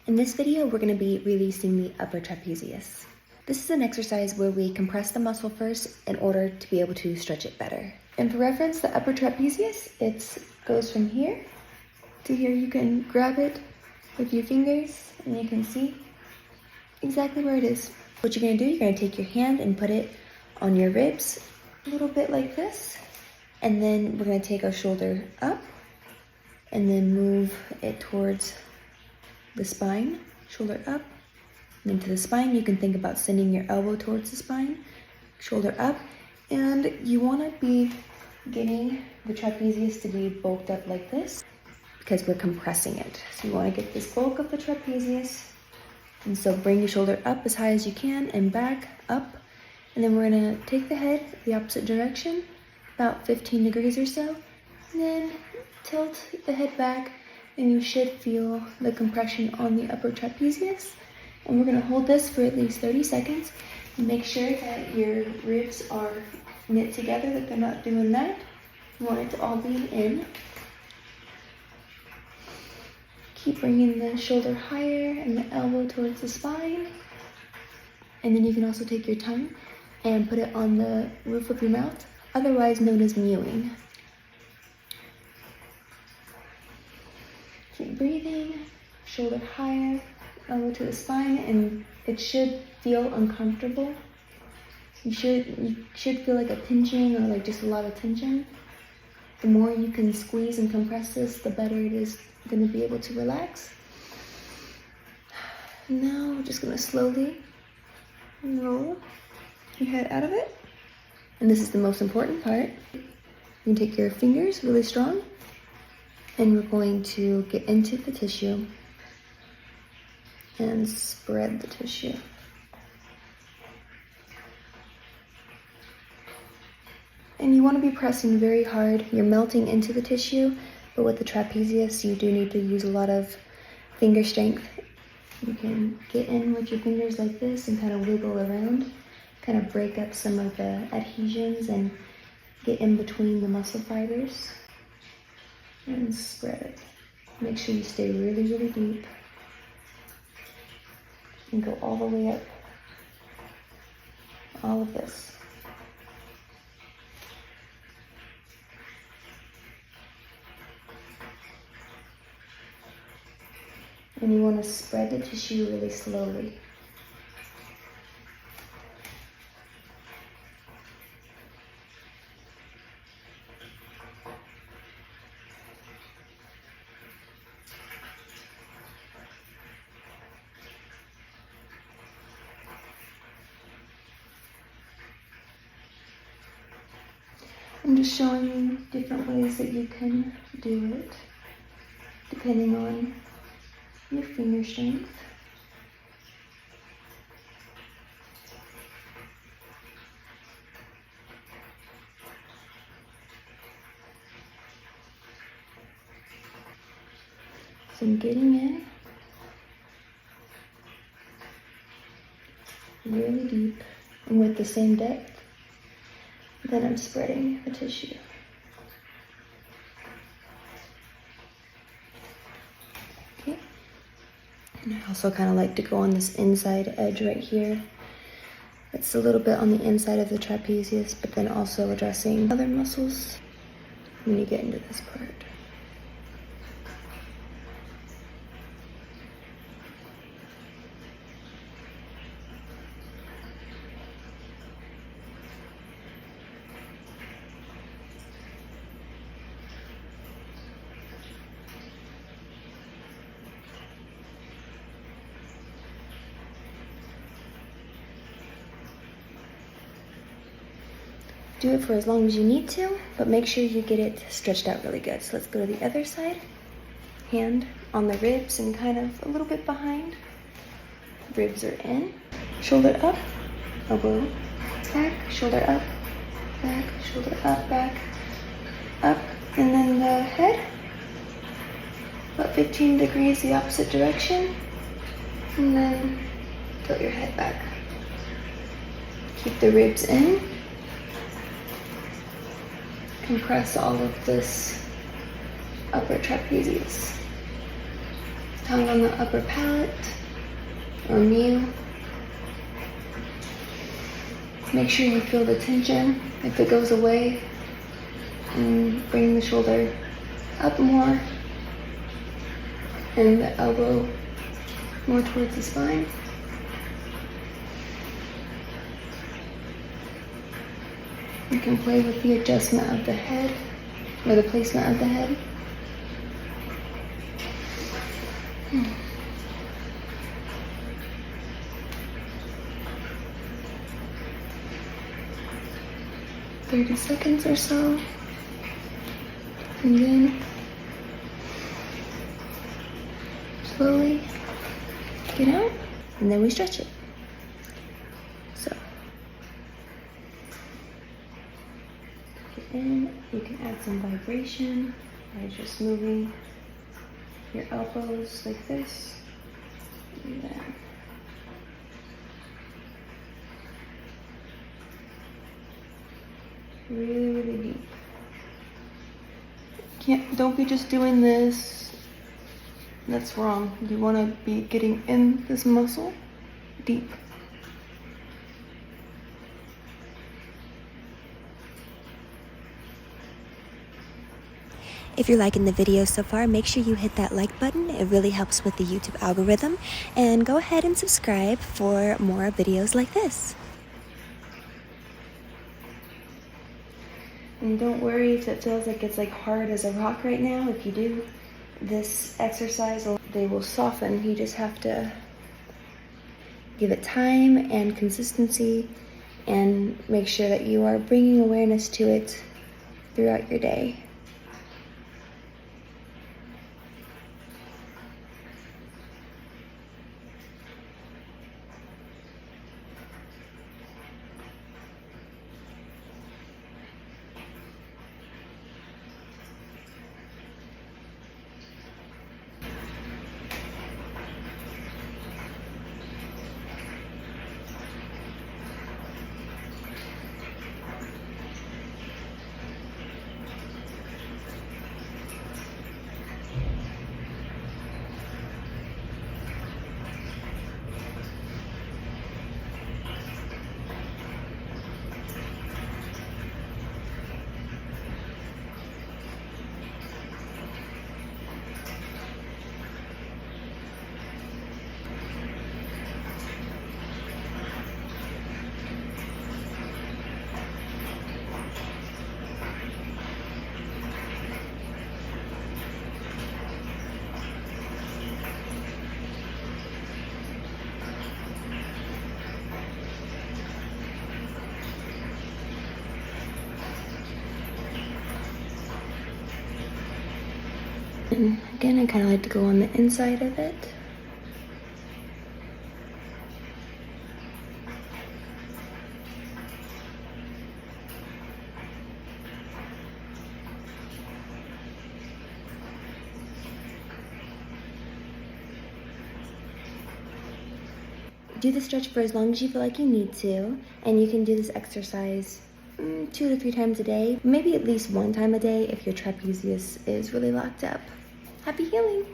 In this video, we're going to be releasing the upper trapezius. This is an exercise where we compress the muscle first in order to be able to stretch it better. And for reference, the upper trapezius, it goes from here to here. You can grab it with your fingers and you can see exactly where it is. What you're going to do, you're going to take your hand and put it on your ribs, a little bit like this. And then we're going to take our shoulder up and then move it towards the spine, shoulder up, and then to the spine. You can think about sending your elbow towards the spine, shoulder up, and you want to be getting the trapezius to be bulked up like this because we're compressing it. So you want to get this bulk of the trapezius, and so bring your shoulder up as high as you can and back up, and then we're going to take the head the opposite direction, about 15 degrees or so, and then tilt the head back, and you should feel the compression on the upper trapezius. And we're going to hold this for at least 30 seconds and make sure that your ribs are knit together, that they're not doing that. You want it to all be in. Keep bringing the shoulder higher and the elbow towards the spine. And then you can also take your tongue and put it on the roof of your mouth, otherwise known as mewing. Keep breathing, shoulder higher, elbow to the spine, and it should feel uncomfortable. You should feel like a pinching or like just a lot of tension. The more you can squeeze and compress this, the better it is going to be able to relax. Now we're just going to slowly roll your head out of it. And this is the most important part. You can take your fingers really strong, and we're going to get into the tissue and spread the tissue. And you want to be pressing very hard. You're melting into the tissue, but with the trapezius, you do need to use a lot of finger strength. You can get in with your fingers like this and kind of wiggle around, kind of break up some of the adhesions and get in between the muscle fibers. And spread it. Make sure you stay really, really deep. And go all the way up. All of this. And you want to spread the tissue really slowly. I'm just showing you different ways that you can do it, depending on your finger strength. So I'm getting in really deep and with the same depth. Then I'm spreading the tissue. Okay. And I also kind of like to go on this inside edge right here. It's a little bit on the inside of the trapezius, but then also addressing other muscles when you get into this part. Do it for as long as you need to, but make sure you get it stretched out really good. So let's go to the other side. Hand on the ribs and kind of a little bit behind. Ribs are in. Shoulder up, elbow back, shoulder up, back, shoulder up, back, up. And then the head, about 15 degrees the opposite direction. And then tilt your head back. Keep the ribs in. Compress all of this upper trapezius. Tongue on the upper palate or mew. Make sure you feel the tension. If it goes away, and bring the shoulder up more and the elbow more towards the spine. You can play with the adjustment of the head or the placement of the head. Hmm. 30 seconds or so. And then slowly get out, and then we stretch it. So get in. You can add some vibration by just moving your elbows like this, and then really, really deep. Don't be just doing this. That's wrong. You want to be getting in this muscle deep. If you're liking the video so far, make sure you hit that like button. It really helps with the YouTube algorithm. And go ahead and subscribe for more videos like this. And don't worry if it feels like it's hard as a rock right now. If you do this exercise, they will soften. You just have to give it time and consistency and make sure that you are bringing awareness to it throughout your day. And again, I kind of like to go on the inside of it. Do the stretch for as long as you feel like you need to, and you can do this exercise 2 to 3 times a day, maybe at least 1 time a day if your trapezius is really locked up. Happy healing!